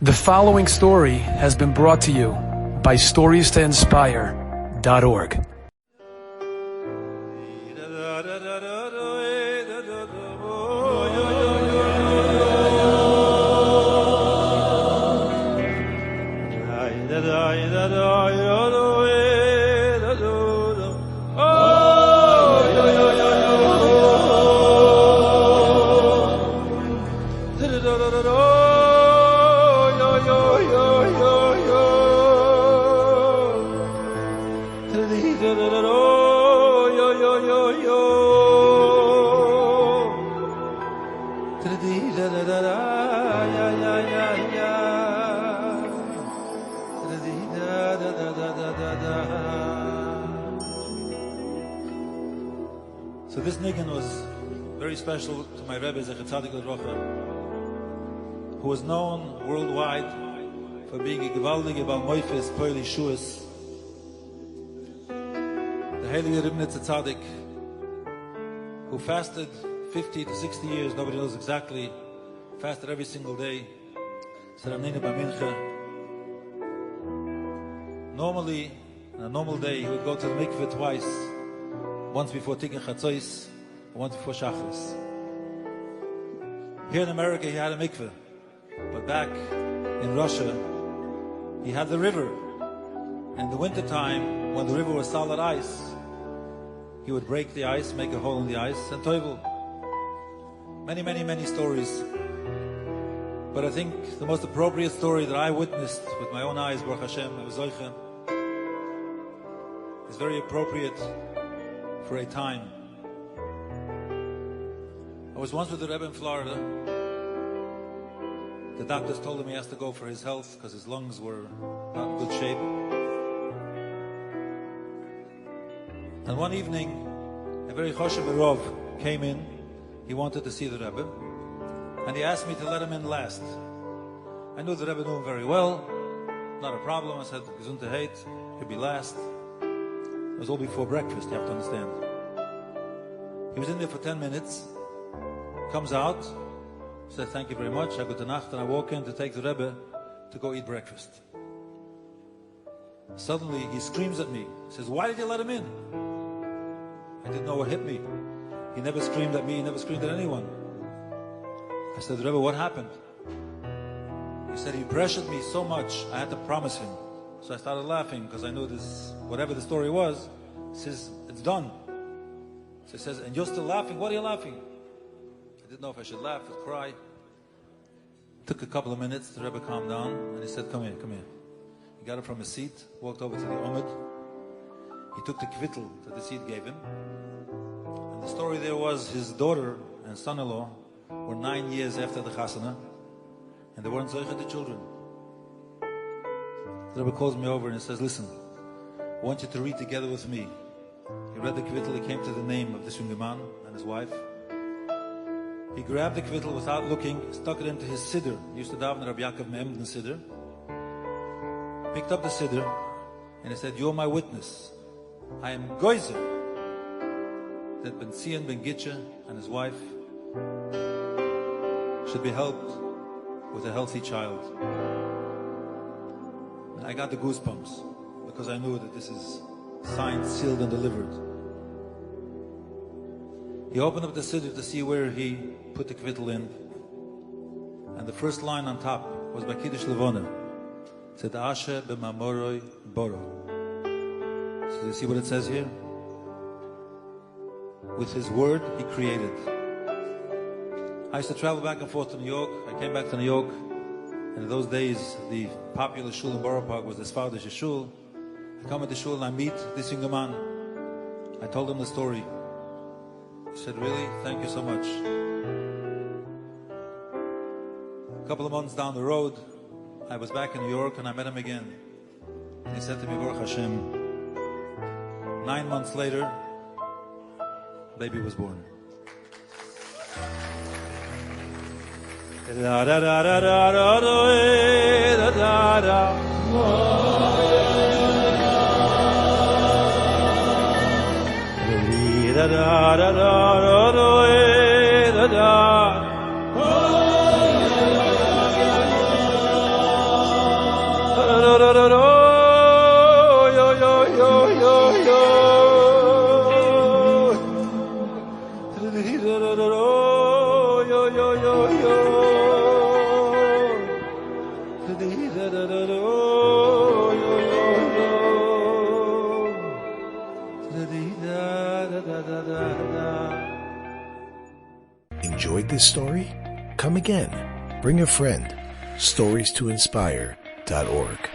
The following story has been brought to you by StoriesToInspire.org. So this niggin was very special to my Rebbe Zecher Tzadik L'Rocha, who was known worldwide for being a gewaldige Bal Moifes Poili Shuas. The Heilige Rebbe Tzadik, who fasted 50 to 60 years, nobody knows exactly, fasted every single day. Normally, on a normal day, he would go to the mikveh twice, once before Tikkun Chatzos, once before Shachris. Here in America, he had a mikveh, but back in Russia, he had the river. And in the wintertime, when the river was solid ice, he would break the ice, make a hole in the ice, and toivel. Many, many, many stories. But I think the most appropriate story that I witnessed with my own eyes, Baruch Hashem, I was Zoiche, is very appropriate for a time. I was once with the Rebbe in Florida. The doctors told him he has to go for his health because his lungs were not in good shape. And one evening, a very choshev Rov came in. He wanted to see the Rebbe, and he asked me to let him in last. I knew the Rebbe knew him very well, not a problem. I said, Gesundheit, he'll be last. It was all before breakfast, you have to understand. He was in there for 10 minutes, comes out, said, thank you very much, I go to Nacht, and I walk in to take the Rebbe to go eat breakfast. Suddenly, he screams at me, says, why did you let him in? I didn't know what hit me. He never screamed at me, he never screamed at anyone. I said, Rebbe, what happened? He said, he pressured me so much, I had to promise him. So I started laughing because I knew this, whatever the story was, says, it's done. So he says, and you're still laughing? What are you laughing? I didn't know if I should laugh or cry. It took a couple of minutes, the Rebbe calmed down, and he said, come here, come here. He got up from his seat, walked over to the Omid. He took the kvittel that the seat gave him. And the story there was his daughter and son-in-law were 9 years after the chasana, and they weren't zoichet the children. The Rebbe calls me over and he says, listen, I want you to read together with me. He read the kvittel, he came to the name of this young man and his wife. He grabbed the kvittel without looking, stuck it into his siddur. He used to daven Rabbi Yaakov Me'emden siddur. Picked up the siddur and he said, you're my witness. I am Goizer that Ben Zion Ben Gitche and his wife should be helped with a healthy child. And I got the goosebumps because I knew that this is signed, sealed, and delivered. He opened up the siddur to see where he put the kvittel in, and the first line on top was by Kiddush Levona. It said, Asher b'mamoroi boro. So you see what it says here? With his word, he created. I used to travel back and forth to New York. I came back to New York, and in those days, the popular shul in Borough Park was the Sfardish shul. I come into shul and I meet this young man. I told him the story. He said, really? Thank you so much. A couple of months down the road, I was back in New York and I met him again. And he said to me, Baruch Hashem, 9 months later, baby was born. Enjoyed this story? Come again. Bring a friend. StoriesToInspire.org